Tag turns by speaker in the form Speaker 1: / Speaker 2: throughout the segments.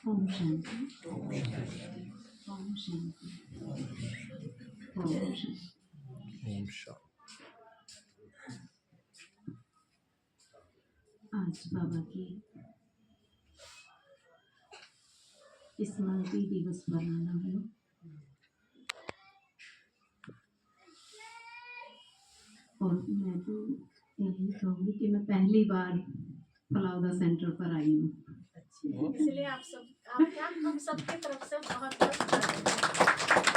Speaker 1: ओम शांति। ओम शांति। ओम शांति।
Speaker 2: ओम शांति।
Speaker 1: आज बाबा की स्मृति दिवस मनाना हुआ। और मैं तो यही कहूँगी कि मैं पहली बार फलाउदा सेंटर पर आई हूँ,
Speaker 3: इसलिए आप हम सबके तरफ से बहुत बहुत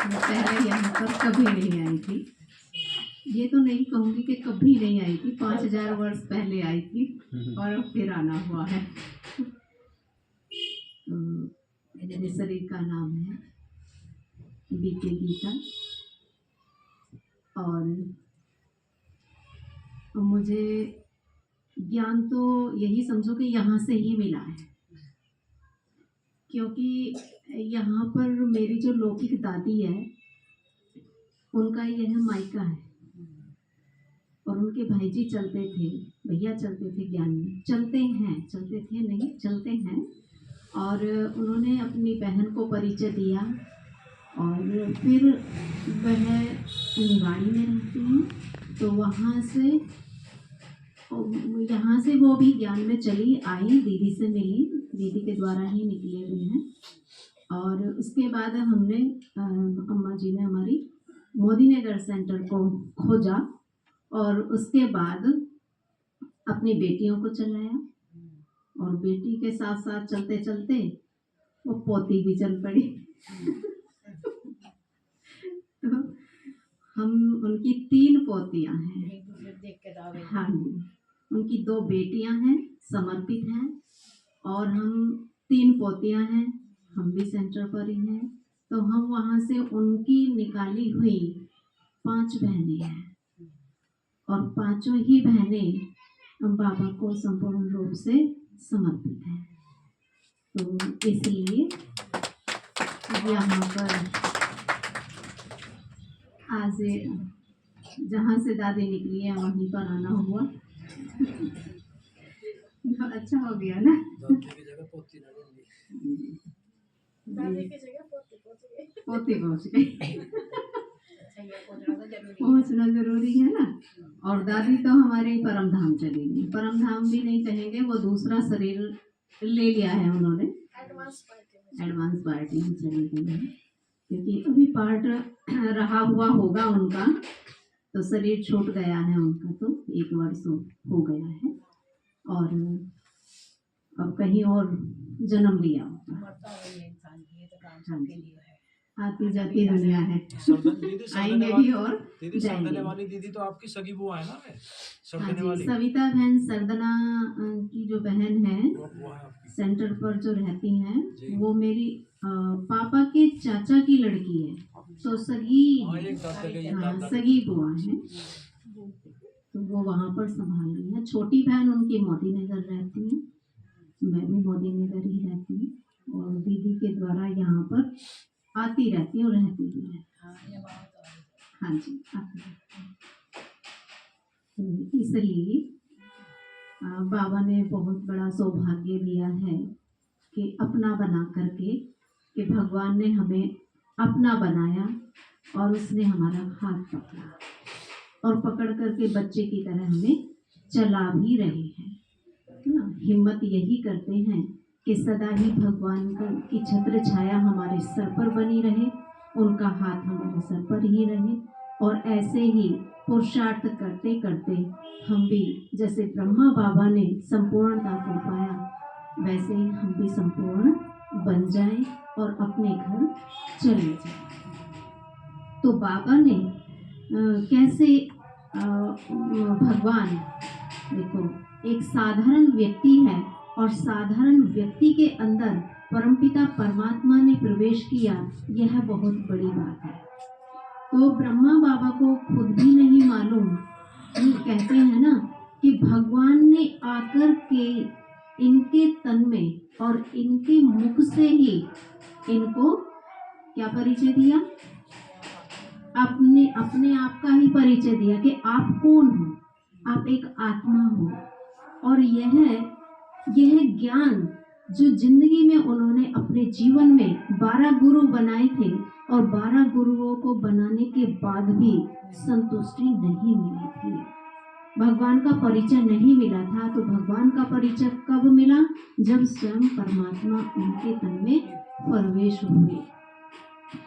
Speaker 1: मैं पहले यहाँ पर कभी नहीं आई थी। ये तो नहीं कहूँगी कि कभी नहीं आई थी, 5000 वर्ष पहले आई थी और अब फिर आना हुआ है। तो मेरे शरीर का नाम है बीके गीता और मुझे ज्ञान तो यही समझो कि यहाँ से ही मिला है, क्योंकि यहाँ पर मेरी जो लौकिक दादी है उनका यह मायका है और उनके भाईजी चलते थे, भैया चलते थे ज्ञान में, चलते हैं और उन्होंने अपनी बहन को परिचय दिया और फिर वह निवाड़ी में रहती हैं। तो यहाँ से वो भी ज्ञान में चली आई, दीदी से मिली, दीदी के द्वारा ही निकले हुए हैं। और उसके बाद हमने अम्मा जी ने हमारी मोदी नगर सेंटर को खोजा और उसके बाद अपनी बेटियों को चलाया और बेटी के साथ साथ चलते चलते वो पोती भी चल पड़ी। तो हम उनकी 3 पोतियां हैं। हाँ जी, उनकी 2 बेटियां हैं, समर्पित हैं और हम 3 पोतियां हैं, हम भी सेंटर पर ही हैं। तो हम वहाँ से उनकी निकाली हुई 5 बहनें हैं और 5 ही बहनें बाबा को संपूर्ण रूप से समर्पित हैं। तो इसलिए यहाँ पर आज जहाँ से दादी निकली है वहीं पर आना हुआ। अच्छा हो गया ना,
Speaker 3: दादी की जगह
Speaker 1: पोती पहुँच गई। पहुँचना जरूरी है ना। और दादी तो हमारे परम धाम चली गई, परम धाम भी नहीं कहेंगे, वो दूसरा शरीर ले लिया है उन्होंने, एडवांस पार्टी में चली गई है, क्योंकि अभी पार्ट रहा हुआ होगा उनका, तो शरीर छूट गया है उनका, तो 1 वर्ष हो गया है और अब कहीं और जन्म लिया होगा। आती जाती दुनिया है, आएंगे भी और जाएंगे।
Speaker 2: वाली दीदी तो आपकी सगी बुआ है ना?
Speaker 1: हाँ जी, सविता बहन सरदना की जो बहन है सेंटर पर जो रहती हैं, वो मेरी पापा के चाचा की लड़की है, तो सगी बुआ है। तो वो वहाँ पर संभाल रही है। छोटी बहन उनकी मोदी नगर रहती है, मैं भी मोदी नगर ही रहती हूँ और दीदी के द्वारा यहाँ पर आती रहती और रहती भी है। हाँ जी, आती रहती है। तो इसलिए बाबा ने बहुत बड़ा सौभाग्य दिया है कि अपना बना करके, कि भगवान ने हमें अपना बनाया और उसने हमारा हाथ पकड़ा और पकड़ करके बच्चे की तरह हमें चला भी रहे हैं, है ना। हिम्मत यही करते हैं कि सदा ही भगवान की छत्र छाया हमारे सर पर बनी रहे, उनका हाथ हमारे सर पर ही रहे और ऐसे ही पुरुषार्थ करते करते हम भी जैसे ब्रह्मा बाबा ने संपूर्णता को पाया, वैसे ही हम भी संपूर्ण बन जाएं और अपने घर चले जाएं। तो बाबा ने कैसे भगवान, देखो एक साधारण व्यक्ति है और साधारण व्यक्ति के अंदर परमपिता परमात्मा ने प्रवेश किया, यह बहुत बड़ी बात है। तो ब्रह्मा बाबा को खुद भी नहीं मालूम, ये कहते हैं ना कि भगवान ने आकर के इनके तन में और इनके मुख से ही इनको क्या परिचय दिया, अपने आप का ही परिचय दिया कि आप कौन हो, आप एक आत्मा हो। और यह ज्ञान जो जिंदगी में उन्होंने अपने जीवन में 12 गुरु बनाए थे और 12 गुरुओं को बनाने के बाद भी संतुष्टि नहीं मिली थी, भगवान का परिचय नहीं मिला था। तो भगवान का परिचय कब मिला? जब स्वयं परमात्मा उनके तन में प्रवेश हुए।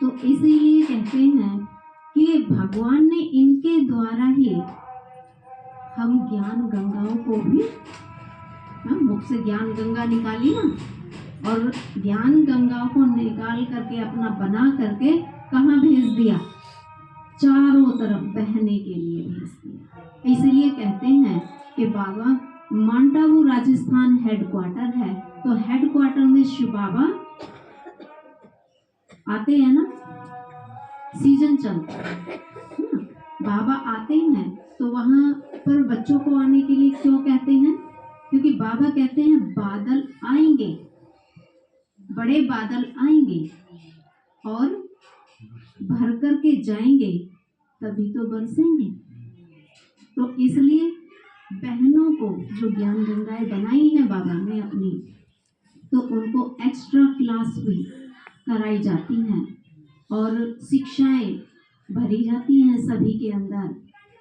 Speaker 1: तो इसीलिए कहते हैं कि भगवान ने इनके द्वारा ही हम ज्ञान गंगाओं को भी, मुख से ज्ञान गंगा निकाली ना, और ज्ञान गंगाओं को निकाल करके अपना बना करके कहाँ भेज दिया? चारों तरफ बहने के लिए भेज दिया। इसलिए कहते हैं कि बाबा माउंट आबू राजस्थान हेडक्वार्टर है, तो हेडक्वार्टर में शिव बाबा आते हैं ना, सीजन चलता है ना, बाबा आते हैं। तो वहां पर बच्चों को आने के लिए क्यों कहते हैं? क्योंकि बाबा कहते हैं बादल आएंगे, बड़े बादल आएंगे और भर करके जाएंगे, तभी तो बरसेंगे। तो इसलिए बहनों को जो ज्ञान गंगाएं बनाई हैं बाबा ने अपनी, तो उनको एक्स्ट्रा क्लास भी कराई जाती हैं और शिक्षाएं भरी जाती हैं सभी के अंदर,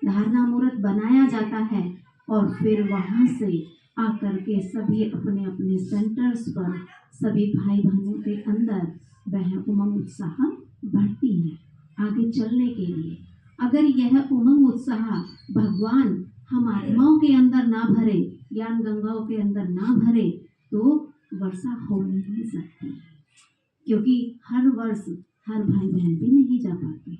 Speaker 1: धारणा मूर्त बनाया जाता है और फिर वहाँ से आकर के सभी अपने अपने सेंटर्स पर सभी भाई बहनों के अंदर वह उमंग उत्साह बढ़ती है आगे चलने के लिए। अगर यह उमंग उत्साह भगवान हम आत्माओं के अंदर ना भरे, ज्ञान गंगाओं के अंदर ना भरे, तो वर्षा हो नहीं सकती, क्योंकि हर वर्ष हर भाई बहन भी नहीं जा पाते।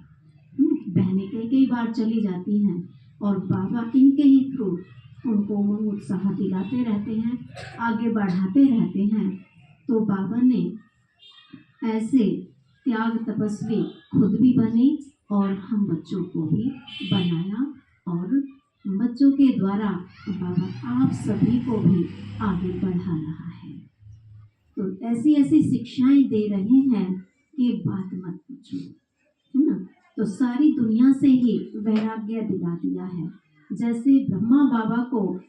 Speaker 1: बहनें कई बार चली जाती हैं और बाबा इनके ही थ्रू उनको उमंग उत्साह दिलाते रहते हैं, आगे बढ़ाते रहते हैं। तो बाबा ने ऐसे त्याग तपस्वी खुद भी बने और हम बच्चों को भी बनाया, और बच्चों के द्वारा बाबा आप सभी को भी आगे बढ़ा रहा है। तो ऐसी ऐसी शिक्षाएं दे रहे हैं कि बात मत पूछो, है ना। तो सारी दुनिया से ही वैराग्य दिला दिया है। जैसे ब्रह्मा बाबा को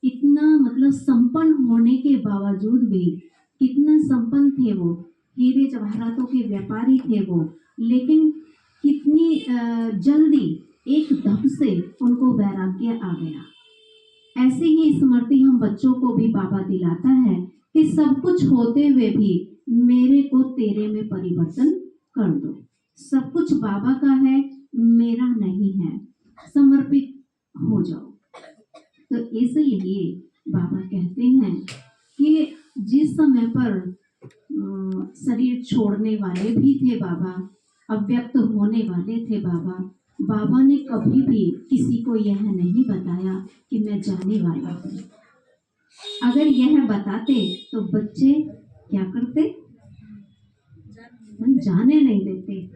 Speaker 1: इतना मतलब संपन्न होने के बावजूद भी, कितना संपन्न थे वो, हीरे जवाहरातों के व्यापारी थे वो, लेकिन कितनी जल्दी एकदम से उनको वैराग्य आ गया। ऐसे ही स्मृति हम बच्चों को भी बाबा दिलाता है कि सब कुछ होते हुए भी मेरे को तेरे में परिवर्तन कर दो। सब कुछ बाबा का है, मेरा नहीं है, समर्पित हो जाओ। तो इसलिए बाबा कहते हैं कि जिस समय पर शरीर छोड़ने वाले भी थे बाबा, अव्यक्त होने वाले थे बाबा, बाबा ने कभी भी किसी को यह नहीं बताया कि मैं जाने वाला हूँ। अगर यह बताते तो बच्चे क्या करते? जाने नहीं देते।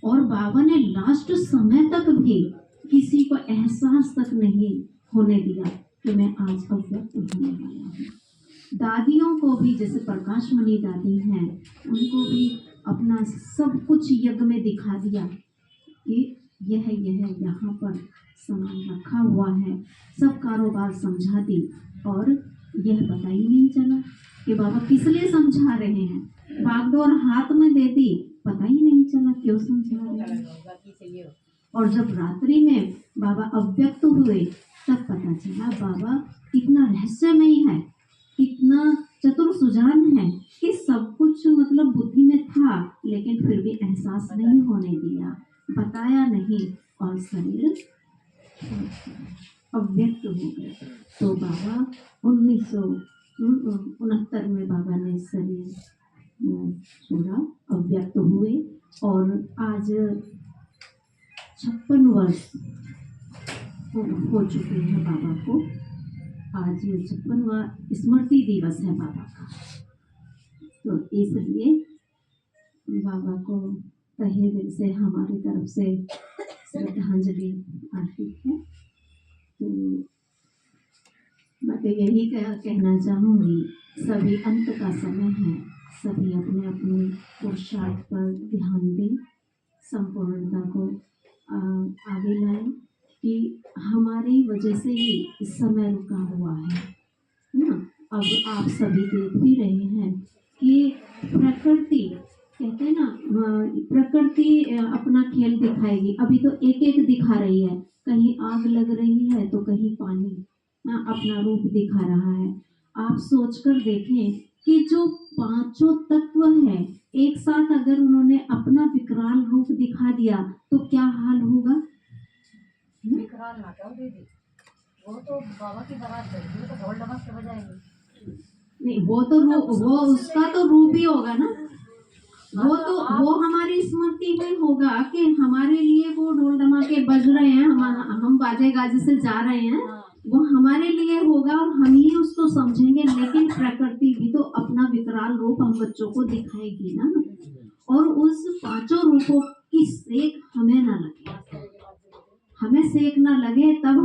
Speaker 1: और बाबा ने लास्ट समय तक भी किसी को एहसास तक नहीं होने दिया कि मैं आज अव्यक्त होने वाला हूँ। दादियों को भी, जैसे प्रकाश मणि दादी हैं, उनको भी अपना सब कुछ यज्ञ में दिखा दिया कि यह यहाँ पर सामान रखा हुआ है, सब कारोबार समझा दी, और यह पता ही नहीं चला कि बाबा किस लिए समझा रहे हैं। बागडोर हाथ में दे दी, पता ही नहीं चला क्यों समझा रहे हैं। और जब रात्रि में बाबा अव्यक्त हुए तब पता चला बाबा कितना रहस्यमयी है, कितना चतुर सुजान है कि सब कुछ मतलब बुद्धि में था, लेकिन फिर भी एहसास नहीं होने दिया, बताया नहीं, और शरीर अव्यक्त हो गया। तो बाबा 1969 में बाबा ने शरीर छोड़ा, अव्यक्त हुए, और आज 56 वर्ष हो चुके हैं बाबा को। आज 56वां स्मृति दिवस है बाबा का। तो इसलिए बाबा को तहे दिल से हमारी तरफ से श्रद्धांजलि अर्पित है। तो मैं तो यही कहना चाहूँगी, सभी अंत का समय है, सभी अपने अपने पुरुषार्थ पर ध्यान दें, संपूर्णता को आगे लाएं, कि हमारी वजह से ही इस समय रुका हुआ है ना। अब आप सभी देख भी रहे हैं कहते हैं ना प्रकृति अपना खेल दिखाएगी। अभी तो एक एक दिखा रही है, कहीं आग लग रही है तो कहीं पानी अपना रूप दिखा रहा है। आप सोचकर देखें कि जो पांचों तत्व है एक साथ अगर उन्होंने अपना विकराल रूप दिखा दिया तो क्या हाल होगा।
Speaker 4: विकराल नाटक दीदी, वो तो बाबा की बारात जाएगी, वो तो ढोल डमक से बजाएगी।
Speaker 1: नहीं, वो उसका तो रूप ही होगा ना। वो हमारी स्मृति में होगा कि हमारे लिए वो ढोल धमाके बज रहे हैं, हम बाजे गाजे से जा रहे हैं, वो हमारे लिए होगा और हम ही उसको समझेंगे। लेकिन प्रकृति भी तो अपना विकराल रूप हम बच्चों को दिखाएगी ना, और उस पांचों रूपों की सेक हमें ना लगे, हमें सेक ना लगे, तब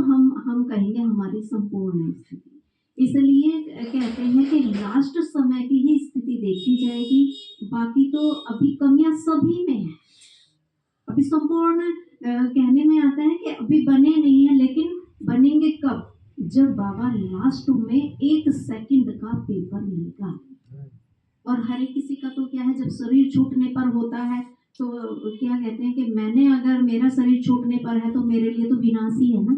Speaker 1: हम कहेंगे हमारी संपूर्ण स्थिति। इसलिए कहते हैं कि लास्ट समय की ही स्थिति देखी जाएगी, बाकी तो अभी कमियां सभी में है। अभी संपूर्ण कहने में आता है कि अभी बने नहीं है, लेकिन बनेंगे कब, जब बाबा लास्ट में 1 सेकंड का पेपर लेगा। और हर एक किसी का तो क्या है, जब शरीर छूटने पर होता है तो क्या कहते हैं कि मैंने अगर मेरा शरीर छूटने पर है तो मेरे लिए तो विनाश ही है ना।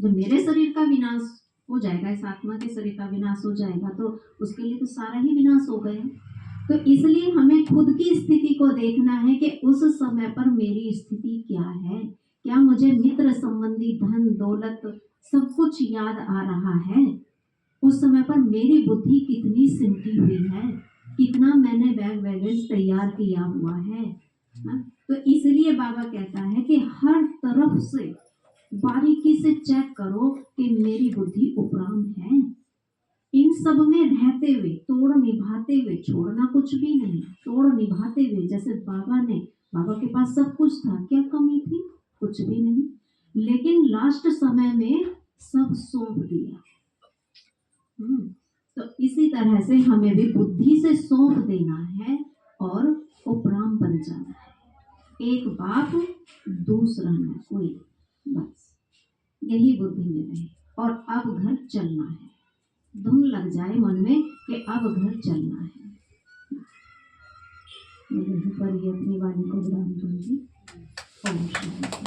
Speaker 1: जब मेरे शरीर का विनाश हो जाएगा, इस आत्मा के शरीर का विनाश हो जाएगा, तो उसके लिए तो सारा ही विनाश हो गया। तो इसलिए हमें खुद की स्थिति को देखना है कि उस समय पर मेरी स्थिति क्या है। क्या मुझे मित्र संबंधी धन दौलत सब कुछ याद आ रहा है? उस समय पर मेरी बुद्धि कितनी सिमटी हुई है, कितना मैंने बैग बैगेज तैयार किया हुआ है। तो इसलिए बाबा कहता है कि हर तरफ से बारीकी से चेक करो कि मेरी बुद्धि उपराम है। इन सब में रहते हुए, तोड़ निभाते हुए, छोड़ना कुछ भी नहीं, तोड़ निभाते हुए, जैसे बाबा के पास सब कुछ था, क्या कमी थी? कुछ भी नहीं, लेकिन लास्ट समय में सब सौंप दिया। तो इसी तरह से हमें भी बुद्धि से सौंप देना है और उपराम बन जाना है। एक बाप दूसरा न कोई, बस यही बुद्धि में रहे। और अब घर चलना है, धुन लग जाए मन में कि अब घर चलना है। मैं यहीं पर ही अपनी वाणी को विराम दूंगी। ओम शांति।